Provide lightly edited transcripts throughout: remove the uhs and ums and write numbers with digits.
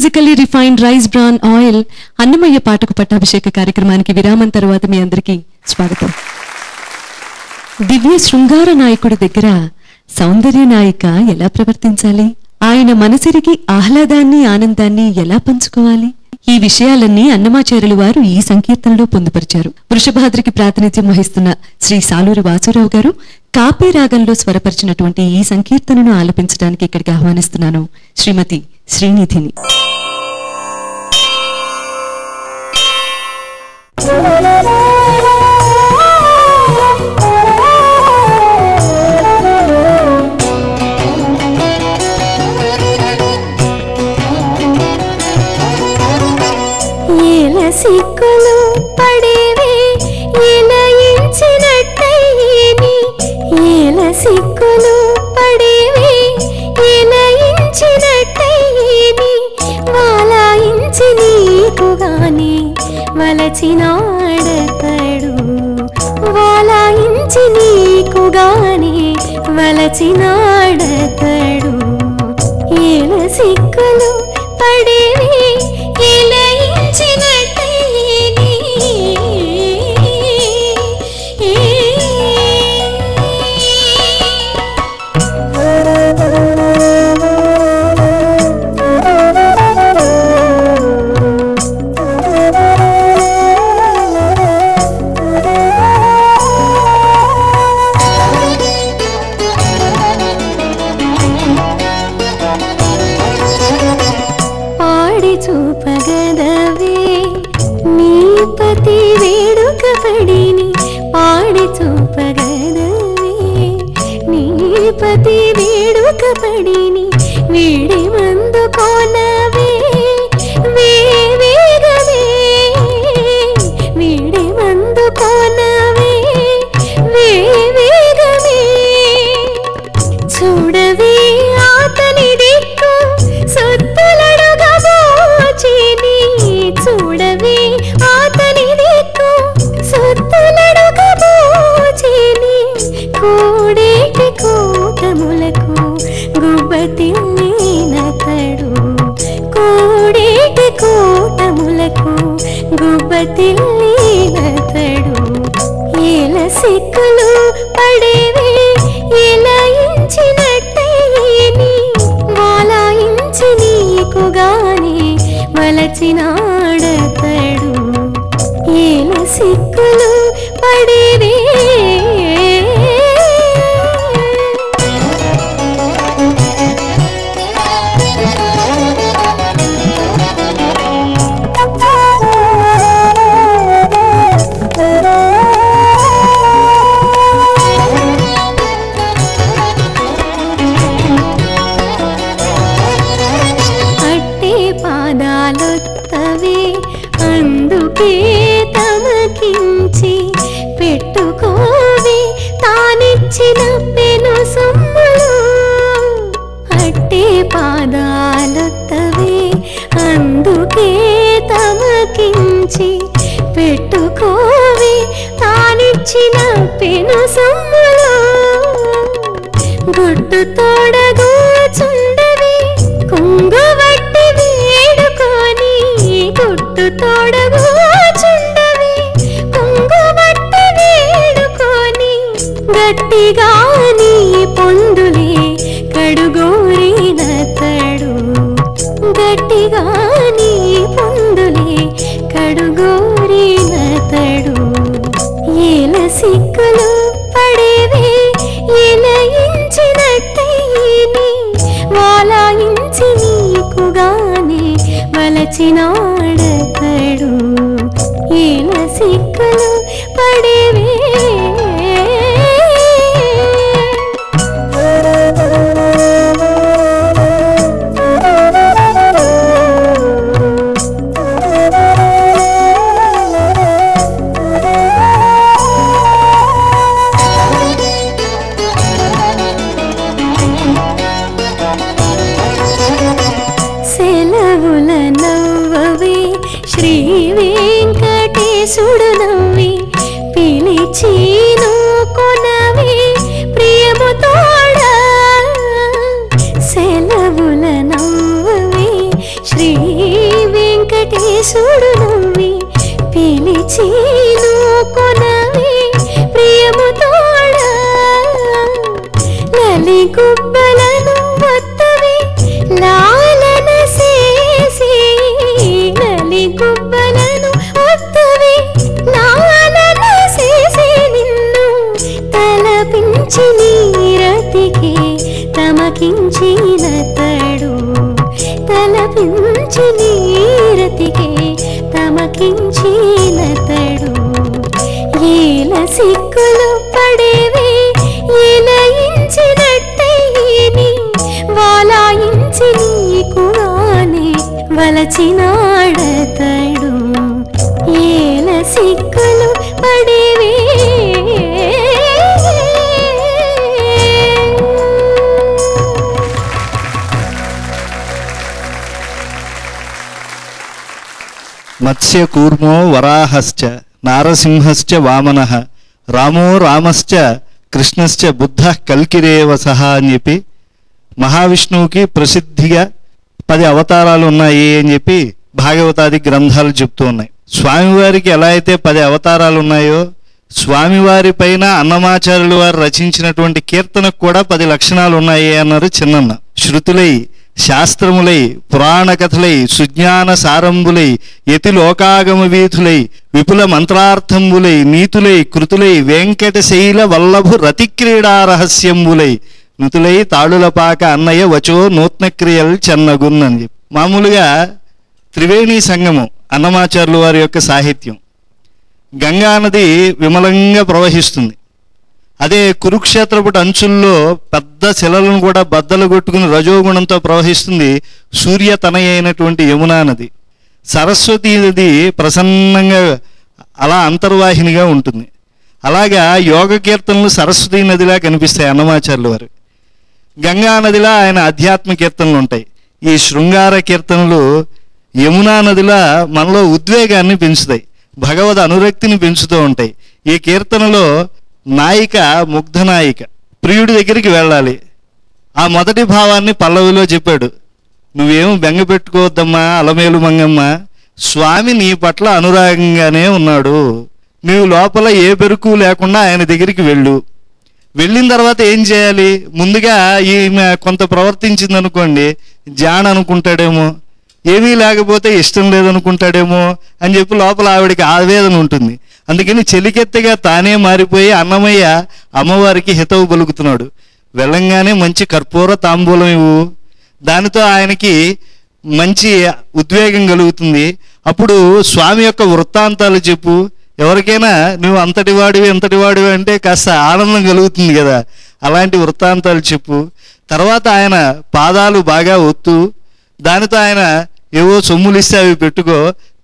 Physically refined rice bran oil Annamayya పాటకు పట్టాభిషేక కార్యక్రమానికి విరామం తర్వాత మీ అందరికీ స్వాగతం. దివ్య శృంగార నాయకుడి దగ్గర సౌందర్య నాయిక ఎలా ప్రవర్తించాలి, ఆయన మనసిరికి ఆహ్లాదాన్ని ఆనందాన్ని ఎలా పంచుకోవాలి, ఈ విషయాలన్నీ అన్నమాచార్యులు వారు ఈ సంకీర్తనలో పొందుపరిచారు. వృషభాద్రికి ప్రాతినిధ్యం వహిస్తున్న శ్రీ సాలూరి వాసురావు గారు కాపీ రాగంలో స్వరపరిచినటువంటి ఈ సంకీర్తనను ఆలపించడానికి ఇక్కడికి ఆహ్వానిస్తున్నాను శ్రీమతి శ్రీనిధిని. సిక్కులు పడేవే ఎలయించినట్టయ్యేని, ఏల సిక్కులు పడేవే ఎలయించినట్టయ్యేని, వాలాయించి నీకుగానే వలచినాడతడు, వాలాయించి నీకుగానే వలచినాడతడు. ఏల సిక్కులు పడేవే ఎలయించినట్టయ్యేని, పాడి చూపగదవే నీపతి వేడుక పడిని, పాడి చూపగదవే నీపతి వేడుక పడిని, వీడి మందు కోనవే వేగమే, వీడి మందు కోనవే వేగమే, చూడవే అతని దిక్కు సొత్తులడుగబోచిని, చూడవే అతని దిక్కు సొత్తులడుగబోచిని, కోడేటి కూటములకు గుబ్బతిల్లినతడు, కోడేటి కూటములకు గుబ్బతిల్లినతడు. ఏల సిక్కులు పడేవే ఎలయించినట్టయ్యేని, వాలాయించి నీకుగానే వలచినాడతడు. ఏల సిక్కులు పడేవే పాదాలొత్తవే అందుకే తమకించి, పెట్టుకోవే తానిచ్చిన పెను సొమ్ములు, అట్టే పాదాలొత్తవే అందుకే తమకించి, పెట్టుకోవే తానిచ్చిన పెను సొమ్ములు, గుడ్డు తోడగూచుండవే కొంగువట్టి వేడుకొని, గుడ్డు తోడగూచుండవే కొంగువట్టి వేడుకొని, గట్టిగా నీ పొందులే కడుగోరినతడు, గట్టిగా నీ పొందులే కడుగోరినతడు. ఏల సిక్కులు పడేవే ఎలయించినట్టయ్యేని, వాలాయించి నీకుగానే వలచినాడతడు. ఏల సిక్కులు పడేవే సెలవుల నవ్వవే శ్రీ వెంకటేశుడు నవ్వి, చూడు నువ్వే పిలిచేను కొనవే ప్రియముతోడా లలి గుబ్బలను వత్తవే లాలన చేసి లలి గుబ్బలను వత్తవే లాలన చేసి నిన్ను తలపించి నీరతికి తమకించిన తడు తలపించి నీరతికి తమకించిన తడు ఏల సిక్కులు పడేవే ఏలయించినట్టయిని వాలాయించి నీకుగానే వలచినాడతడు ఏల సిక్కులు పడేవే మత్స్య కూర్మో వరాహశ్చ నారసింహశ్చ వామనః రామో రామశ్చ కృష్ణశ్చ బుద్ధః కల్కిరేవ సహా అని చెప్పి మహావిష్ణువుకి ప్రసిద్ధిగా 10 అవతారాలు ఉన్నాయి అని చెప్పి భాగవతాది గ్రంథాలు చెప్తూ ఉన్నాయి. స్వామివారికి ఎలా అయితే 10 అవతారాలు ఉన్నాయో స్వామివారి పైన అన్నమాచార్యులు వారు రచించినటువంటి కీర్తనకు కూడా 10 లక్షణాలు ఉన్నాయి అన్నారు చిన్నన్న. శృతులై శాస్త్రములై పురాణ కథలై సుజ్ఞాన సారంబులై యతి లోకాగమ వీధులై విపుల మంత్రార్థంబులై నీతులై కృతులై వెంకటశైల వల్లభు రతిక్రీడా రహస్యంబులై నుతులై తాళులపాక అన్నయ్య వచో నూత్న క్రియలు చెన్నగున్ అని చెప్పి. మామూలుగా త్రివేణి సంగమం అన్నమాచార్యులు వారి యొక్క సాహిత్యం. గంగానది విమలంగా ప్రవహిస్తుంది. అదే కురుక్షేత్రపుటి అంచుల్లో పెద్ద శిలలను కూడా బద్దలు కొట్టుకుని రజోగుణంతో ప్రవహిస్తుంది సూర్య తనయ అయినటువంటి యమునా నది. సరస్వతీ నది ప్రసన్నంగా అలా అంతర్వాహినిగా ఉంటుంది. అలాగా యోగ కీర్తనలు సరస్వతీ నదిలా కనిపిస్తాయి అన్నమాచార్యుల వారు. గంగా నదిలా ఆయన ఆధ్యాత్మ కీర్తనలు ఉంటాయి. ఈ శృంగార కీర్తనలు యమునా నదిలా మనలో ఉద్వేగాన్ని పెంచుతాయి, భగవద్ అనురక్తిని పెంచుతూ ఉంటాయి. ఈ కీర్తనలో నాయిక ముగ్ధ నాయిక ప్రియుడి దగ్గరికి వెళ్ళాలి. ఆ మొదటి భావాన్ని పల్లవిలో చెప్పాడు. నువ్వేం బెంగ పెట్టుకోవద్దమ్మా అలమేలు మంగమ్మ, స్వామి నీ పట్ల అనురాగంగానే ఉన్నాడు. నీవు లోపల ఏ బెరుకు లేకుండా ఆయన దగ్గరికి వెళ్ళు. వెళ్ళిన తర్వాత ఏం చేయాలి? ముందుగా ఈమె కొంత ప్రవర్తించింది అనుకోండి, జాన్ అనుకుంటాడేమో, ఏమీ లేకపోతే ఇష్టం లేదనుకుంటాడేమో అని చెప్పి లోపల ఆవిడికి ఆవేదన ఉంటుంది. అందుకని చెలికెత్తగా తానే మారిపోయి అన్నమయ్య అమ్మవారికి హితవు పలుకుతున్నాడు. వెళ్ళంగానే మంచి కర్పూర తాంబూలం ఇవ్వు, దానితో ఆయనకి మంచి ఉద్వేగం కలుగుతుంది. అప్పుడు స్వామి యొక్క వృత్తాంతాలు చెప్పు. ఎవరికైనా నువ్వు అంతటివాడివి ఎంతటివాడివి అంటే కాస్త ఆనందం కలుగుతుంది కదా, అలాంటి వృత్తాంతాలు చెప్పు. తర్వాత ఆయన పాదాలు బాగా ఒత్తు, దానితో ఆయన ఏవో సొమ్ములు ఇస్తే అవి పెట్టుకో,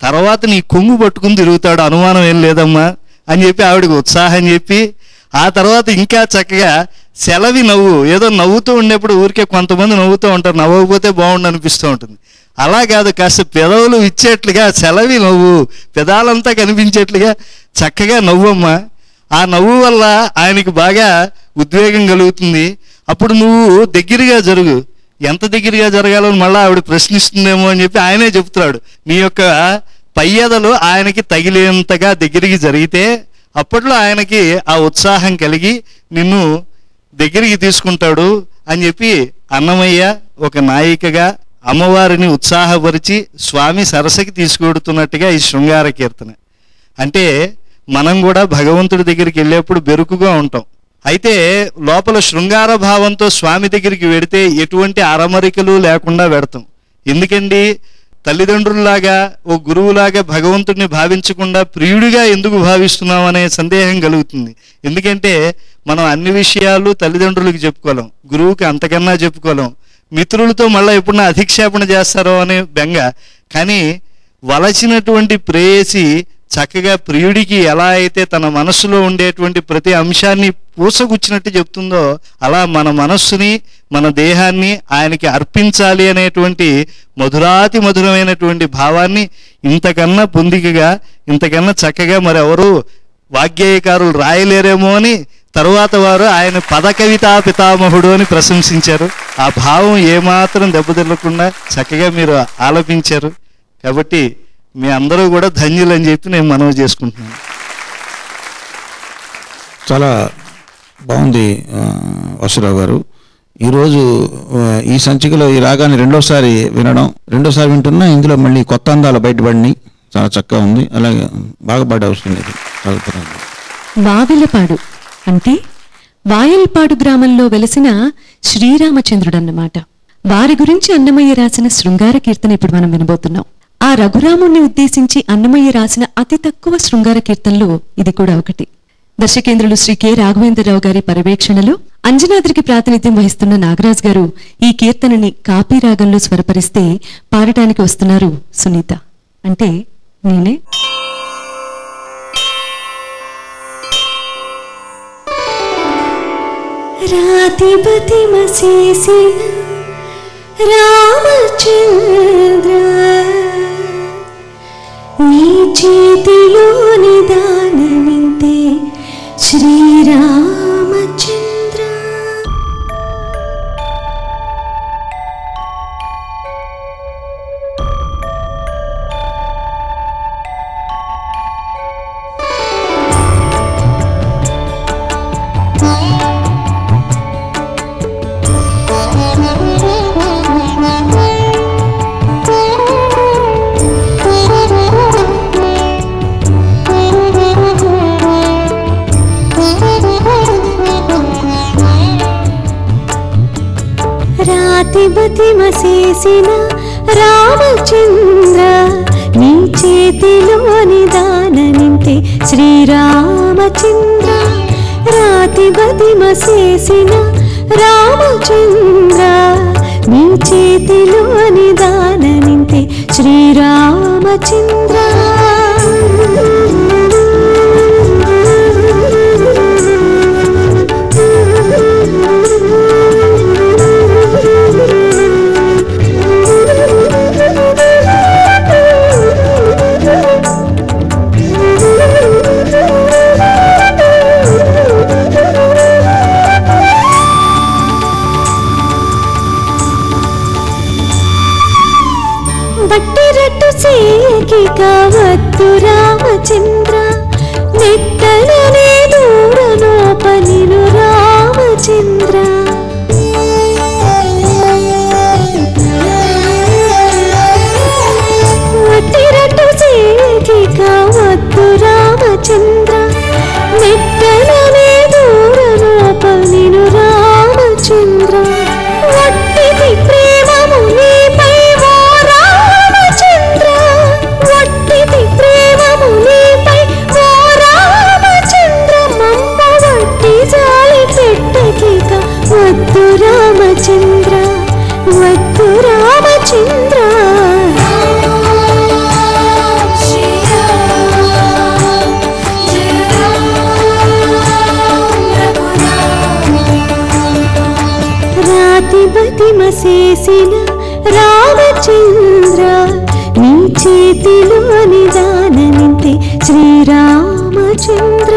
తర్వాత నీ కొంగు పట్టుకుని తిరుగుతాడు, అనుమానం ఏం లేదమ్మా అని చెప్పి ఆవిడకి ఉత్సాహం చెప్పి, ఆ తర్వాత ఇంకా చక్కగా సెలవి నవ్వు. ఏదో నవ్వుతూ ఉండేప్పుడు ఊరికే కొంతమంది నవ్వుతూ ఉంటారు, నవ్వకపోతే బాగుండు అనిపిస్తూ ఉంటుంది. అలా కాదు, కాస్త పెదవులు ఇచ్చేట్లుగా సెలవి నవ్వు, పెదాలంతా కనిపించేట్లుగా చక్కగా నవ్వమ్మా. ఆ నవ్వు వల్ల ఆయనకి బాగా ఉద్వేగం కలుగుతుంది. అప్పుడు నువ్వు దగ్గరగా జరుగు. ఎంత దగ్గరగా జరగాలో మళ్ళీ ఆవిడ ప్రశ్నిస్తుందేమో అని చెప్పి ఆయనే చెప్తున్నాడు. నీ యొక్క పయ్యదలు ఆయనకి తగిలేంతగా దగ్గరికి జరిగితే అప్పట్లో ఆయనకి ఆ ఉత్సాహం కలిగి నిన్ను దగ్గరికి తీసుకుంటాడు అని చెప్పి అన్నమయ్య ఒక నాయికగా అమ్మవారిని ఉత్సాహపరిచి స్వామి సరసకి తీసుకువెడుతున్నట్టుగా ఈ శృంగార కీర్తన. అంటే మనం కూడా భగవంతుడి దగ్గరికి వెళ్ళేప్పుడు బెరుకుగా ఉంటాం. అయితే లోపల శృంగార భావంతో స్వామి దగ్గరికి వెడితే ఎటువంటి అరమరికలు లేకుండా వెడతాం. ఎందుకండి? తల్లిదండ్రుల్లాగా ఓ గురువులాగా భగవంతుడిని భావించకుండా ప్రియుడిగా ఎందుకు భావిస్తున్నాం అనే సందేహం కలుగుతుంది. ఎందుకంటే మనం అన్ని విషయాలు తల్లిదండ్రులకు చెప్పుకోలేం, గురువుకి అంతకన్నా చెప్పుకోలేం, మిత్రులతో మళ్ళీ ఎప్పుడన్నా అధిక్షేపణ చేస్తారో అనే బెంగ. కానీ వలచినటువంటి ప్రేయసి చక్కగా ప్రియుడికి ఎలా అయితే తన మనస్సులో ఉండేటువంటి ప్రతి అంశాన్ని పూసగుచ్చినట్టు చెప్తుందో అలా మన మనస్సుని మన దేహాన్ని ఆయనకి అర్పించాలి అనేటువంటి మధురాతి మధురమైనటువంటి భావాన్ని ఇంతకన్నా పొందికగా ఇంతకన్నా చక్కగా మరి ఎవరు వాగ్గేయకారులు రాయలేరేమో అని తరువాత వారు ఆయన పదకవితా పితామహుడు అని ప్రశంసించారు. ఆ భావం ఏమాత్రం దెబ్బతిల్లకుండా చక్కగా మీరు ఆలపించారు. కాబట్టి మీ అందరూ కూడా ధన్యులని చెప్పి నేను మనవి చేసుకుంటున్నాను. చాలా బాగుంది వసురావు గారు. ఈరోజు ఈ సంచికలో ఈ రాగాన్ని రెండోసారి వింటున్నా. ఇందులో మళ్ళీ కొత్త అందాలు బయటపడినాయి. చాలా చక్కగా ఉంది. అలాగే బాగా పాడే అవసరం లేదు. వావిలపాడు అంటే వాయల్పాడు గ్రామంలో వెలసిన శ్రీరామచంద్రుడన్నమాట. వారి గురించి అన్నమయ్య రాసిన శృంగార కీర్తన ఇప్పుడు మనం వినబోతున్నాం. ఆ రఘురాముణ్ణి ఉద్దేశించి అన్నమయ్య రాసిన అతి తక్కువ శృంగార కీర్తనలో ఇది కూడా ఒకటి. దర్శకేంద్రులు శ్రీ కె రాఘవేంద్రరావు గారి పర్యవేక్షణలో అంజనాద్రికి ప్రాతినిధ్యం వహిస్తున్న నాగరాజ్ గారు ఈ కీర్తనని కాపీ రాగంలో స్వరపరిస్తే పాడటానికి వస్తున్నారు సునీత. అంటే నేనే. రాతిపతి మసేసిన రామచంద్ర నీ చేతిలోని దానమింతే శ్రీరామచంద్ర. రాతిపతి మసేసిన రామచంద్ర నీ చేతిలోని దానమింతే శ్రీరామచంద్ర. రాతిపతి మసేసిన రామచంద్ర నీ చేతిలోని దానమింతే శ్రీరామచంద్ర. బట్టిరట్టు సేకి కావద్దు రామచంద్ర నెట్టలనే దూరనోపనిను రామచంద్ర. బట్టిరట్టు సేకి కావద్దు రామచంద్ర నెట్టలనే దూరనోపనిను రామచంద్ర. వట్టిది ప్రేమము నీపై వద్దు రామచంద్ర వద్దు రామచంద్ర. రాతిపతి మసేసిన రామచంద్ర నీ చేతిలోని దానమింతే శ్రీరామచంద్ర.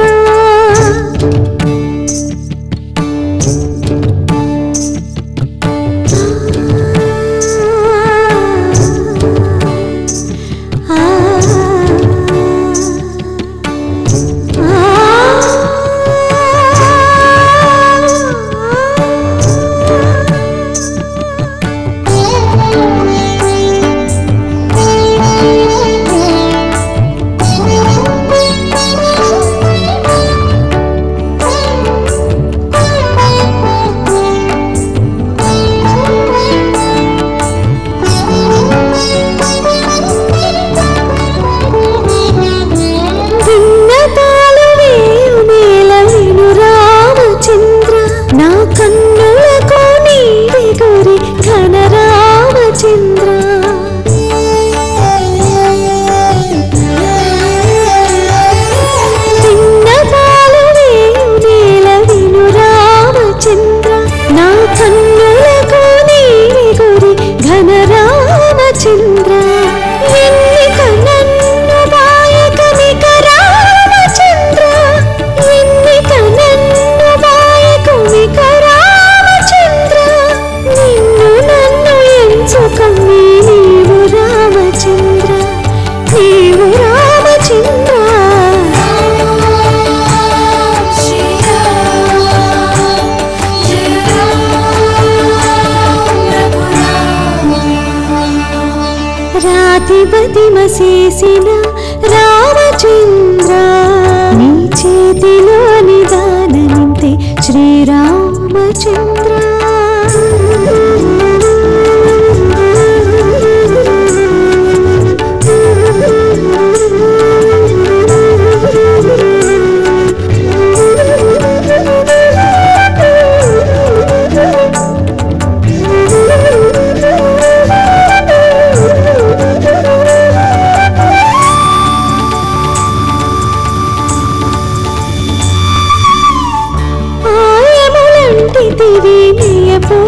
రాతి బతిమ చేసిన రామచంద్ర నీ చేతిలో నిదానమింతే శ్రీరామచంద్ర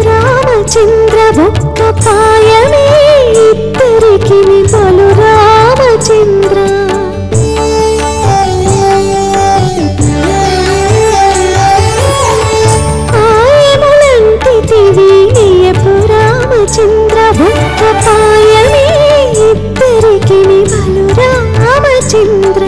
రామచంద్ర ఒక్క పాయమే ఇద్దరికి పలు రామచంద్ర ఆయములంటి తివినియపు రామచంద్ర ఒక్క పాయమే ఇద్దరికి పలు రామచంద్ర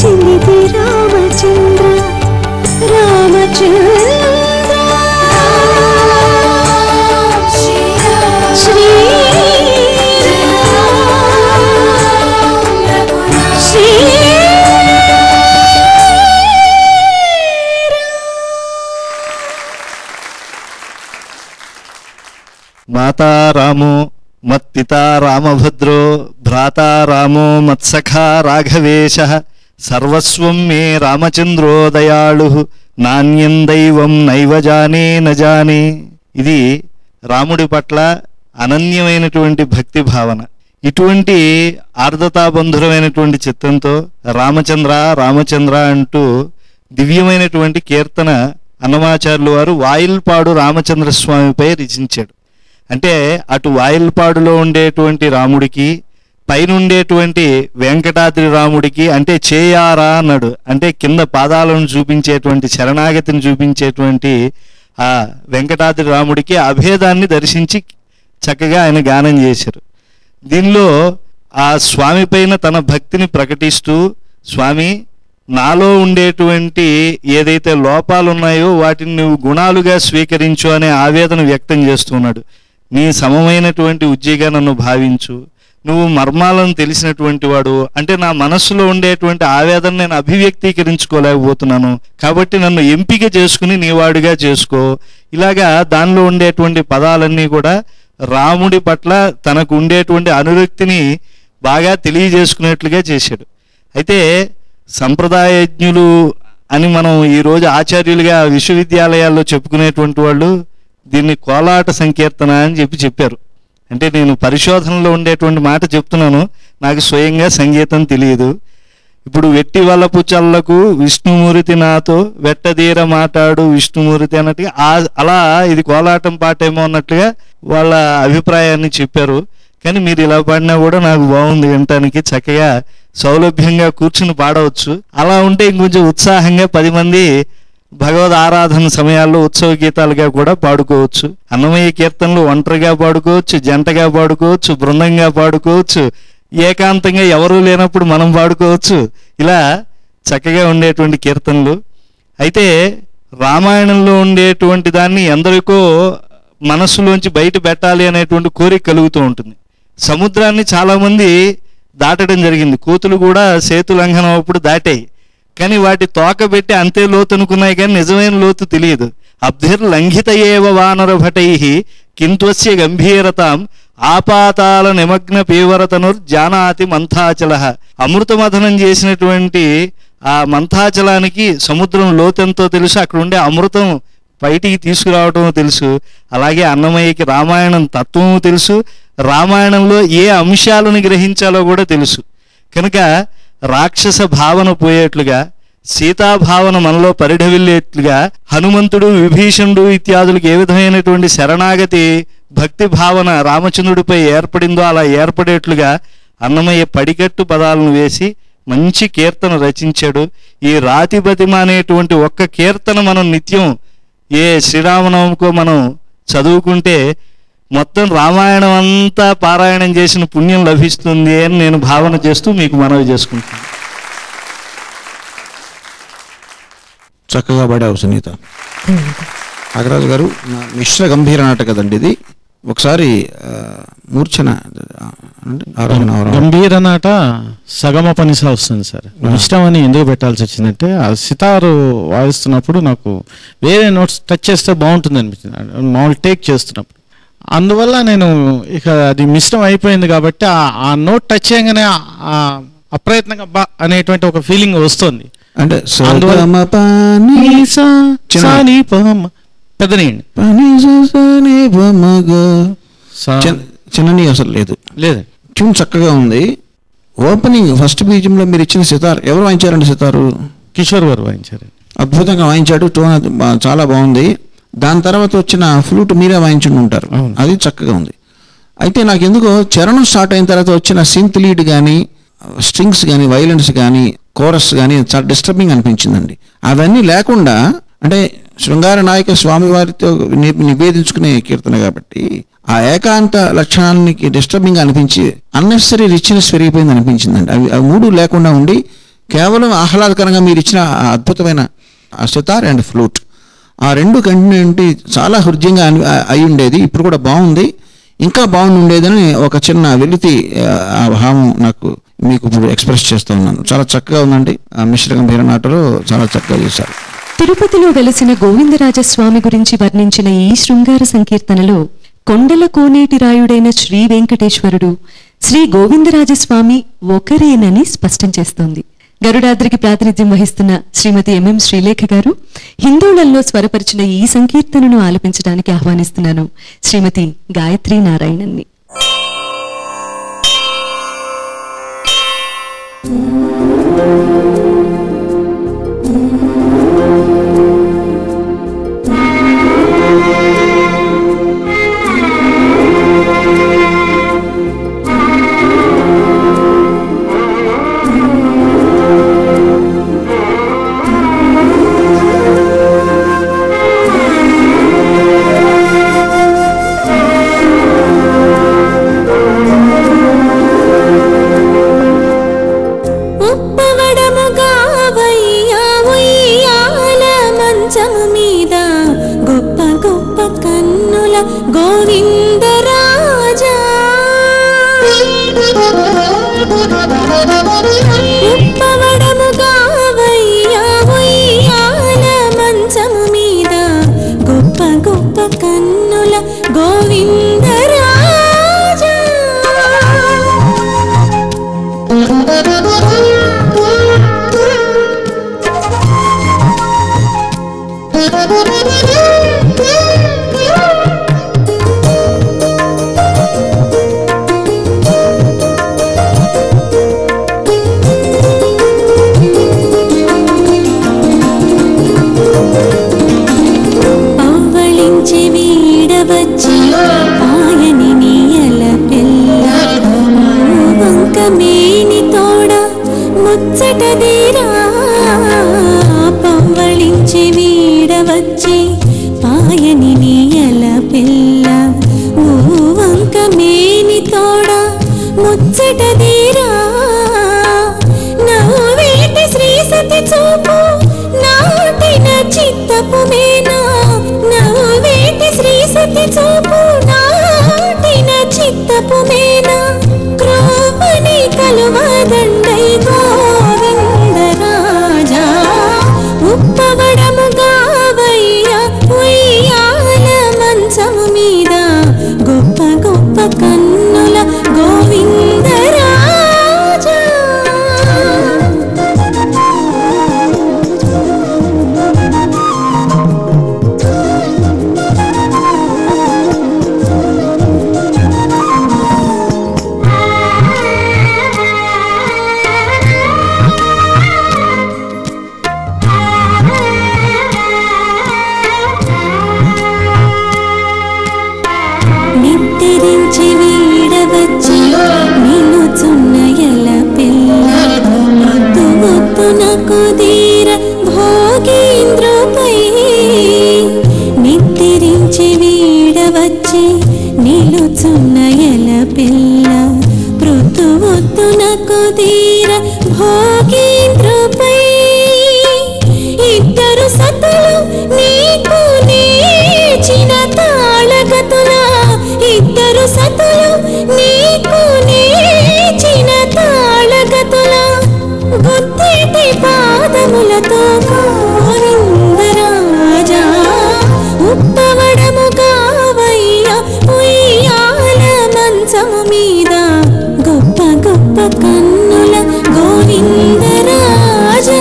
చెందితే రామచంద్ర రామచంద్ర శ్రీ మాతా రామో మత్పితా రామభద్రో భ్రాతా రామో మత్సఖా రాఘవేశః సర్వస్వం మే రామచంద్రో దయాళు నాణ్యం దైవం నైవ జానే నజానే. ఇది రాముడి పట్ల అనన్యమైనటువంటి భక్తి భావన. ఇటువంటి ఆర్ద్రతాబంధురమైనటువంటి చిత్తంతో రామచంద్ర రామచంద్ర అంటూ దివ్యమైనటువంటి కీర్తన అన్నమాచార్యులు వారు వాయిల్పాడు రామచంద్రస్వామిపై రచించాడు. అంటే అటు వాయిల్పాడులో ఉండేటువంటి రాముడికి పైనుండేటువంటి వెంకటాద్రి రాముడికి అంటే చేయారా అన్నాడు. అంటే కింద పాదాలను చూపించేటువంటి శరణాగతిని చూపించేటువంటి ఆ వెంకటాద్రి రాముడికి అభేదాన్ని దర్శించి చక్కగా ఆయన గానం చేశారు. దీనిలో ఆ స్వామి పైన తన భక్తిని ప్రకటిస్తూ స్వామి నాలో ఉండేటువంటి ఏదైతే లోపాలు ఉన్నాయో వాటిని నువ్వు గుణాలుగా స్వీకరించు అనే ఆవేదన వ్యక్తం చేస్తున్నాడు. నీ సమమైనటువంటి ఉజ్జిగా నన్ను భావించు, నువ్వు మర్మాలను తెలిసినటువంటి వాడు, అంటే నా మనస్సులో ఉండేటువంటి ఆవేదన నేను అభివ్యక్తీకరించుకోలేకపోతున్నాను కాబట్టి నన్ను ఎంపిక చేసుకుని నీవాడుగా చేసుకో. ఇలాగా దానిలో ఉండేటువంటి పదాలన్నీ కూడా రాముడి పట్ల తనకు ఉండేటువంటి అనురక్తిని బాగా తెలియజేసుకునేట్లుగా చేశాడు. అయితే సంప్రదాయజ్ఞులు అని మనం ఈరోజు ఆచార్యులుగా విశ్వవిద్యాలయాల్లో చెప్పుకునేటువంటి వాళ్ళు దీన్ని కోలాట సంకీర్తన అని చెప్పారు. అంటే నేను పరిశోధనలో ఉండేటువంటి మాట చెప్తున్నాను, నాకు స్వయంగా సంగీతం తెలియదు. ఇప్పుడు వెట్టి వలపు చల్లకు విష్ణుమూర్తి నాతో వెట్టదీర మాట్లాడు విష్ణుమూర్తి అన్నట్టుగా అలా ఇది కోలాటం పాటేమో అన్నట్లుగా వాళ్ళ అభిప్రాయాన్ని చెప్పారు. కానీ మీరు ఇలా పాడినా కూడా నాకు బాగుంది, వినటానికి చక్కగా సౌలభ్యంగా కూర్చుని పాడవచ్చు. అలా ఉంటే ఇంకొంచెం ఉత్సాహంగా 10 మంది భగవద్ ఆరాధన సమయాల్లో ఉత్సవ గీతాలుగా కూడా పాడుకోవచ్చు. అన్నమయ్య కీర్తనలు ఒంటరిగా పాడుకోవచ్చు, జంటగా పాడుకోవచ్చు, బృందంగా పాడుకోవచ్చు, ఏకాంతంగా ఎవరూ లేనప్పుడు మనం పాడుకోవచ్చు. ఇలా చక్కగా ఉండేటువంటి కీర్తనలు. అయితే రామాయణంలో ఉండేటువంటి దాన్ని ఎందరికో మనస్సులోంచి బయట పెట్టాలి అనేటువంటి కోరిక కలుగుతూ ఉంటుంది. సముద్రాన్ని చాలామంది దాటడం జరిగింది, కోతులు కూడా సేతు లంఘనం అప్పుడు దాటాయి. కానీ వాటి తోక పెట్టి అంతే లోతు అనుకున్నాయి, కానీ నిజమైన లోతు తెలియదు. అబ్ధిర్లంఘిత ఏవ వానర భటై కింత్వస్య గంభీరతాం ఆపాతాల నిమగ్న పీవరతనుర్ జానాతి మంథాచల. అమృతమథనం చేసినటువంటి ఆ మంథాచలానికి సముద్రం లోతెంతో తెలుసు, అక్కడ ఉండే అమృతం బయటికి తీసుకురావటం తెలుసు. అలాగే అన్నమయ్యకి రామాయణం తత్వము తెలుసు, రామాయణంలో ఏ అంశాలను గ్రహించాలో కూడా తెలుసు. కనుక రాక్షస భావన పోయేట్లుగా, సీతాభావన మనలో పరిఢవిల్లేట్లుగా, హనుమంతుడు విభీషణుడు ఇత్యాదులకు ఏ విధమైనటువంటి శరణాగతి భక్తి భావన రామచంద్రుడిపై ఏర్పడిందో అలా ఏర్పడేట్లుగా అన్నమయ్య పడికట్టు పదాలను వేసి మంచి కీర్తన రచించాడు. ఈ రాతిబతిమ అనేటువంటి ఒక్క కీర్తన మనం నిత్యం ఏ శ్రీరామనవమికో మనం చదువుకుంటే మొత్తం రామాయణం అంతా పారాయణం చేసిన పుణ్యం లభిస్తుంది అని నేను భావన చేస్తూ మీకు మనవి చేసుకుంటాను. చక్కగా పాడావు సునీత. నాగరాజు గారు, మిశ్ర గంభీర నాటక కదండి ఇది. ఒకసారి మూర్ఛన గంభీర నాట సగమ పనిసా వస్తుంది సార్. ఇష్టం అని ఎందుకు పెట్టాల్సి వచ్చిందంటే ఆ సితారు వాయిస్తున్నప్పుడు నాకు వేరే నోట్స్ టచ్ చేస్తే బాగుంటుంది అనిపించింది, మామూలు టేక్ చేస్తున్నప్పుడు. అందువల్ల నేను ఇక అది మిశ్రం అయిపోయింది కాబట్టి ఆ నోట్ టచ్ చేయగానే అప్రయత్నంగా బా అనేటువంటి ఒక ఫీలింగ్ వస్తుంది. అంటే పెద్దనేయండి, చిన్నని అసలు లేదు. ట్యూన్ చక్కగా ఉంది. ఓపెనింగ్ ఫస్ట్ బీజంలో మీరు ఇచ్చిన సితార్ ఎవరు వాయించారండి? సితారు కిషోర్ గారు వాయించారు, అద్భుతంగా వాయించాడు. టోన్ చాలా బాగుంది. దాని తర్వాత వచ్చిన ఫ్లూట్ మీరే వాయించుండి ఉంటారు, అది చక్కగా ఉంది. అయితే నాకు ఎందుకో చరణం స్టార్ట్ అయిన తర్వాత వచ్చిన సింత్ లీడ్ కానీ, స్ట్రింగ్స్ కానీ, వైలెన్స్ కానీ, కోరస్ కానీ చాలా డిస్టర్బింగ్ అనిపించిందండి. అవన్నీ లేకుండా, అంటే శృంగార నాయక స్వామివారితో నివేదించుకునే కీర్తన కాబట్టి ఆ ఏకాంత లక్షణానికి డిస్టర్బింగ్ అనిపించి అన్నెసరీ రిచ్నెస్ పెరిగిపోయింది అనిపించిందండి. అవి మూడు లేకుండా ఉండి కేవలం ఆహ్లాదకరంగా మీరు ఇచ్చిన అద్భుతమైన సితార్ అండ్ ఫ్లూట్, ఆ రెండు కంటిన్యూటీ చాలా హృదయంగా అయి ఉండేది. ఇప్పుడు కూడా బాగుంది, ఇంకా బాగుండి ఉండేదని ఒక చిన్న వెలితి ఆ భావం నాకు మీకు ఇప్పుడు ఎక్స్ప్రెస్ చేస్తూ ఉన్నాను. చాలా చక్కగా ఉందండి. మిశ్ర గంభీర నాటలో చాలా చక్కగా చేశారు. తిరుపతిలో వెలసిన గోవిందరాజస్వామి గురించి వర్ణించిన ఈ శృంగార సంకీర్తనలో కొండల కోనేటి రాయుడైన శ్రీ వెంకటేశ్వరుడు శ్రీ గోవిందరాజస్వామి ఒకరేనని స్పష్టం చేస్తోంది. గరుడాద్రికి ప్రాతినిధ్యం వహిస్తున్న శ్రీమతి ఎంఎం శ్రీలేఖ గారు హిందోళంలో స్వరపరిచిన ఈ సంకీర్తనను ఆలపించడానికి ఆహ్వానిస్తున్నాను శ్రీమతి గాయత్రీ నారాయణన్ని. గొప్ప గొప్ప కన్నుల గోవిందరాజా. నయల పిల్ల పృథువొత్తునకు తీర భోగేంద్రుపై ఇద్దరు సతులు నీకు నేర్చిన తాళగతుల ఇద్దరు సతులు నీకు నేర్చిన తాళగతుల గుత్తిటి పాదములతో గోవిందరాజా ఉప్పవడము కావయ్య ఉయ్యాల మంచము మీద గొప్ప గొప్ప కన్నుల గోవిందరాజా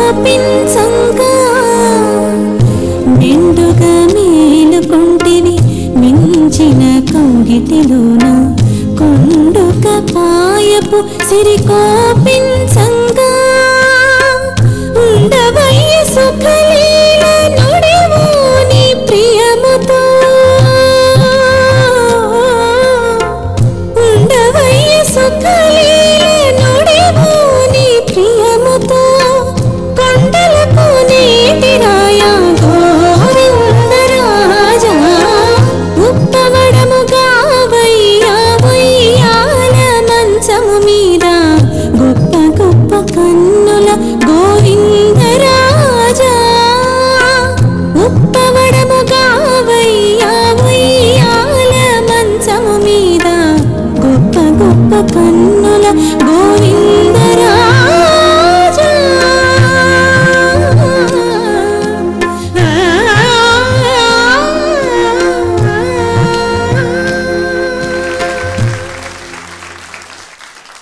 సిరికోపించంగా మెండుగా మేలుకొంటివి మించిన కౌగిటిలోన కొండుక పాయపు సిరికోపించంగా ఉండవయ్య సుఖలీల నుడివు నీ ప్రియముతో ఉండవయ్య సుఖలీల నుడివు నీ ప్రియముతో కొండలకు నీటిరాయ గోవిందరాజా ఉప్పవడము గావయ్యా ఉయ్యాల మంచము మీద గొప్ప గొప్ప కన్నుల గోవిందరాజా ఉప్పవడము గావయ్యా ఉయ్యాల మంచము మీద గొప్ప గొప్ప కన్నుల గోవిందరాజా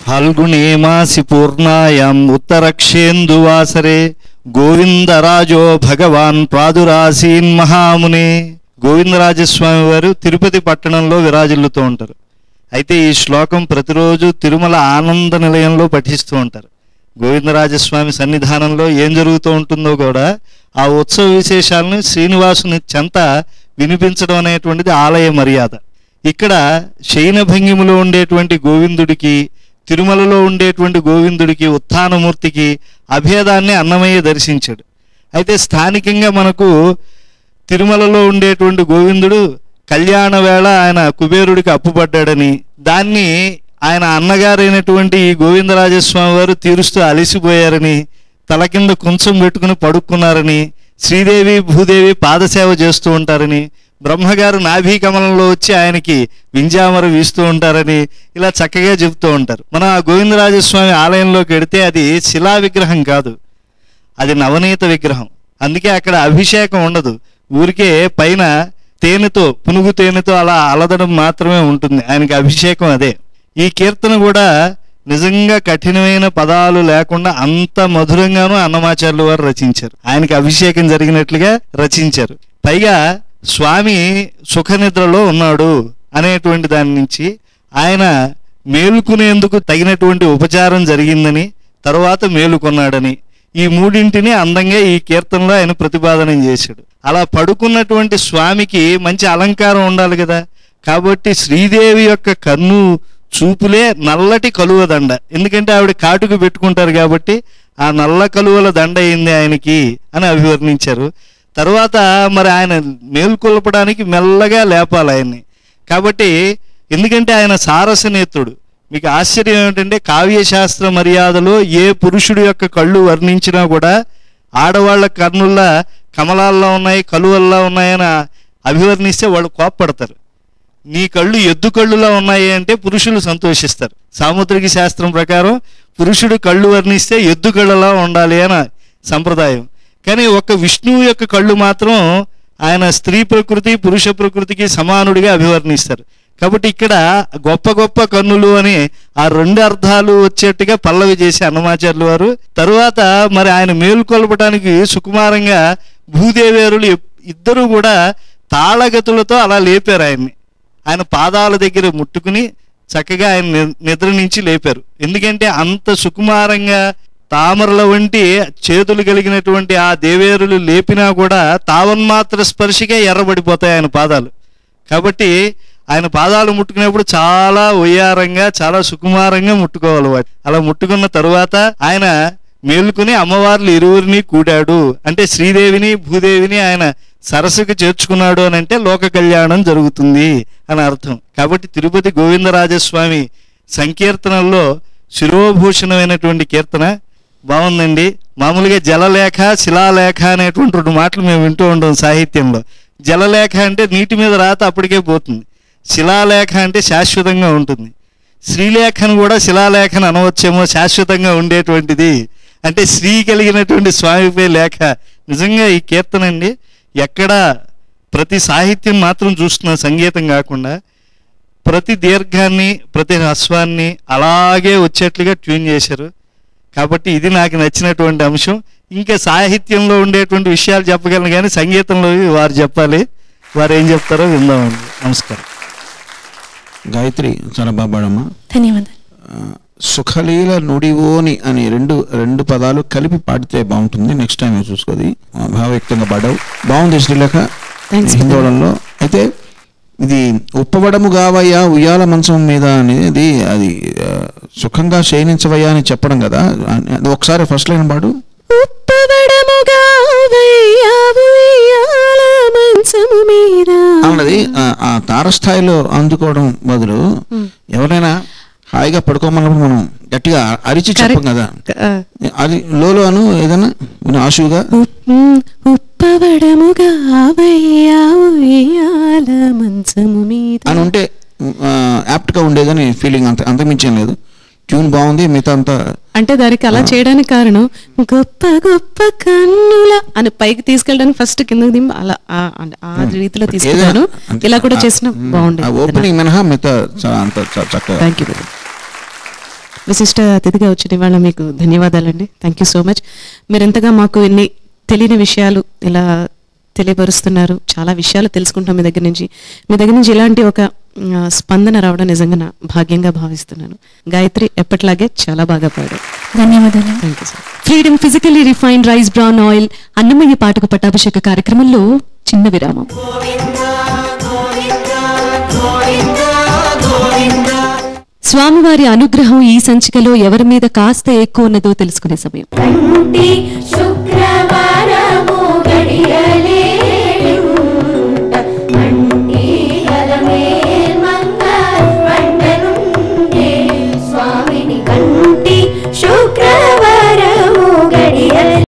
ఫల్గుణే మాసి పూర్ణాయాం ఉత్తరక్షేందువాసరే గోవిందరాజో భగవాన్ ప్రాదురాసీన్ మహామునే. గోవిందరాజస్వామి వారు తిరుపతి పట్టణంలో విరాజిల్లుతూ ఉంటారు. అయితే ఈ శ్లోకం ప్రతిరోజు తిరుమల ఆనంద నిలయంలో పఠిస్తూ ఉంటారు. గోవిందరాజస్వామి సన్నిధానంలో ఏం జరుగుతూ ఉంటుందో కూడా ఆ ఉత్సవ విశేషాలను శ్రీనివాసుని చెంత వినిపించడం అనేటువంటిది ఆలయ మర్యాద. ఇక్కడ శయన భంగిములో ఉండేటువంటి గోవిందుడికి, తిరుమలలో ఉండేటువంటి గోవిందుడికి, ఉత్థానమూర్తికి అభేదాన్ని అన్నమయ్య దర్శించాడు. అయితే స్థానికంగా మనకు తిరుమలలో ఉండేటువంటి గోవిందుడు కళ్యాణ వేళ ఆయన కుబేరుడికి అప్పుపడ్డాడని, దాన్ని ఆయన అన్నగారైనటువంటి ఈ గోవిందరాజస్వామి వారు తీరుస్తూ అలసిపోయారని, తల కింద కుంచం పెట్టుకుని పడుకున్నారని, శ్రీదేవి భూదేవి పాదసేవ చేస్తూ ఉంటారని, బ్రహ్మగారు నాభీ కమలంలో వచ్చి ఆయనకి వింజామర వీస్తూ ఉంటారని ఇలా చక్కగా చెబుతూ ఉంటారు. మనం ఆ గోవిందరాజస్వామి ఆలయంలోకి వెడితే అది శిలా విగ్రహం కాదు, అది నవనీత విగ్రహం. అందుకే అక్కడ అభిషేకం ఉండదు, ఊరికే పైన తేనెతో, పునుగు తేనెతో అలా అలదడం మాత్రమే ఉంటుంది. ఆయనకి అభిషేకం అదే. ఈ కీర్తన కూడా నిజంగా కఠినమైన పదాలు లేకుండా అంత మధురంగానూ అన్నమాచార్యుల వారు రచించారు. ఆయనకి అభిషేకం జరిగినట్లుగా రచించారు. పైగా స్వామి సుఖనిద్రలో ఉన్నాడు అనేటువంటి దాని నుంచి ఆయన మేలుకునేందుకు తగినటువంటి ఉపచారం జరిగిందని, తరువాత మేలుకొన్నాడని, ఈ మూడింటిని అందంగా ఈ కీర్తనలో ఆయన ప్రతిపాదనం చేశాడు. అలా పడుకున్నటువంటి స్వామికి మంచి అలంకారం ఉండాలి కదా. కాబట్టి శ్రీదేవి యొక్క కన్ను చూపులే నల్లటి కలువ దండ, ఎందుకంటే ఆవిడ కాటుకు పెట్టుకుంటారు కాబట్టి ఆ నల్ల కలువల దండ అయింది ఆయనకి అని అభివర్ణించారు. తర్వాత మరి ఆయన మేల్కొల్పడానికి మెల్లగా లేపాలి ఆయన్ని. కాబట్టి ఎందుకంటే ఆయన సారసనేత్రుడు. మీకు ఆశ్చర్యం ఏమిటంటే కావ్యశాస్త్ర మర్యాదలో ఏ పురుషుడి యొక్క కళ్ళు వర్ణించినా కూడా ఆడవాళ్ళ కన్నుల్లా కమలాల్లో ఉన్నాయి, కలువల్లా ఉన్నాయని అభివర్ణిస్తే వాళ్ళు కోప్పడతారు. నీ కళ్ళు ఎద్దు కళ్ళులా ఉన్నాయి అంటే పురుషులు సంతోషిస్తారు. సాముద్రిక శాస్త్రం ప్రకారం పురుషుడు కళ్ళు వర్ణిస్తే ఎద్దు కళ్ళలా ఉండాలి అని సంప్రదాయం. కానీ ఒక్క విష్ణువు యొక్క కళ్ళు మాత్రం ఆయన స్త్రీ ప్రకృతి పురుష ప్రకృతికి సమానుడిగా అభివర్ణిస్తారు. కాబట్టి ఇక్కడ గొప్ప గొప్ప కన్నులు అని ఆ రెండు అర్థాలు వచ్చేట్టుగా పల్లవి చేసి అన్నమాచార్యుల వారు. తరువాత మరి ఆయన మేలుకొల్పడానికి సుకుమారంగా భూదేవేరులు ఇద్దరు కూడా తాళగతులతో అలా లేపారు ఆయన్ని. ఆయన పాదాల దగ్గర ముట్టుకుని చక్కగా ఆయన నిద్ర నుంచి లేపారు. ఎందుకంటే అంత సుకుమారంగా తామరల వంటి చేతులు కలిగినటువంటి ఆ దేవేరులు లేపినా కూడా తావన్మాత్ర స్పర్శకే ఎర్రబడిపోతాయి ఆయన పాదాలు. కాబట్టి ఆయన పాదాలు ముట్టుకునేప్పుడు చాలా ఒయ్యారంగా చాలా సుకుమారంగా ముట్టుకోవాలి వాటి. అలా ముట్టుకున్న తరువాత ఆయన మేలుకుని అమ్మవార్లు ఇరువురిని కూడాడు అంటే శ్రీదేవిని భూదేవిని ఆయన సరస్సుకు చేర్చుకున్నాడు అని అంటే లోక కళ్యాణం జరుగుతుంది అని అర్థం. కాబట్టి తిరుపతి గోవిందరాజస్వామి సంకీర్తనల్లో శిరోభూషణమైనటువంటి కీర్తన బాగుందండి. మామూలుగా జలలేఖ శిలాలేఖ అనేటువంటి 2 మాటలు మేము వింటూ ఉంటాం సాహిత్యంలో. జలలేఖ అంటే నీటి మీద రాత అప్పటికే పోతుంది, శిలాలేఖ అంటే శాశ్వతంగా ఉంటుంది. శ్రీలేఖను కూడా శిలాలేఖను అనవచ్చేమో, శాశ్వతంగా ఉండేటువంటిది అంటే శ్రీ కలిగినటువంటి స్వామిపై లేఖ. నిజంగా ఈ కీర్తన అండి ఎక్కడ ప్రతి సాహిత్యం మాత్రం చూస్తున్న సంగీతం కాకుండా ప్రతి దీర్ఘాన్ని ప్రతి హ్రస్వాన్ని అలాగే వచ్చేట్లుగా ట్యూన్ చేశారు. కాబట్టి ఇది నాకు నచ్చినటువంటి అంశం. ఇంకా సాహిత్యంలో ఉండేటువంటి విషయాలు చెప్పగలను కానీ సంగీతంలో వారు చెప్పాలి, వారు ఏం చెప్తారో విందామండి. నమస్కారం. గాయత్రి చాలా బాగా పాడమ్మా. ధన్యవాదాలు. సుఖలీల నుడివోని అని రెండు పదాలు కలిపి పాడితే బాగుంటుంది. నెక్స్ట్ టైం చూసుకోది భావయుక్తంగా పాడావు, బాగుంది శ్రీలేఖ హిందోళంలో. అయితే ఇది ఉప్పవడము గావయ్యా ఉయ్యాల మంచం మీద అనేది అది సుఖంగా శయనించవయ్యా అని చెప్పడం కదా. అది ఒకసారి ఫస్ట్ లైన్ పాడు. అన్నది ఆ తారస్థాయిలో అందుకోవడం బదులు ఎవరైనా హాయిగా పడుకోమన్నప్పుడు మనం గట్టిగా అరిచి చెప్పం కదా, అది లోలో అను ఏదైనా ఆశువుగా అని ఉంటే యాప్ట్ గా ఉండేదని ఫీలింగ్. అంతమించేం లేదు. ట్యూన్ బాగుంది, మిగతా అంతా అంటే దానికి అలా చేయడానికి కారణం గొప్ప గొప్ప కన్నుల అని పైకి తీసుకెళ్ళడానికి ఫస్ట్ కిందకి దింపి అలా ఆ రీతిలో తీసుకెళ్ళాను. ఇలా కూడా చేసిన బాగుండేది. ఓపెనింగ్ మినహా మిగతా అంత చక్కగా. Thank you. విశిష్ట అతిథిగా వచ్చిన ఇవాళ మీకు ధన్యవాదాలండి. Thank you so much. మీరు ఎంతగా మాకు ఎన్ని తెలియని విషయాలు ఇలా తెలియపరుస్తున్నారు. చాలా విషయాలు తెలుసుకుంటాం మీ దగ్గర నుంచి ఇలాంటి ఒక స్పందన రావడం నిజంగా నా భాగ్యంగా భావిస్తున్నాను. గాయత్రి ఎప్పటిలాగే చాలా బాగా పాడారు. ధన్యవాదాలు. Thank you sir. Freedom physically refined rice brown oil Annamayya పాటకు పట్టాభిషేక కార్యక్రమంలో చిన్న విరామం. స్వామివారి అనుగ్రహం ఈ సంచికలో ఎవరి మీద కాస్త ఎక్కువ ఉన్నదో తెలుసుకునే సమయం. శుక్రవారం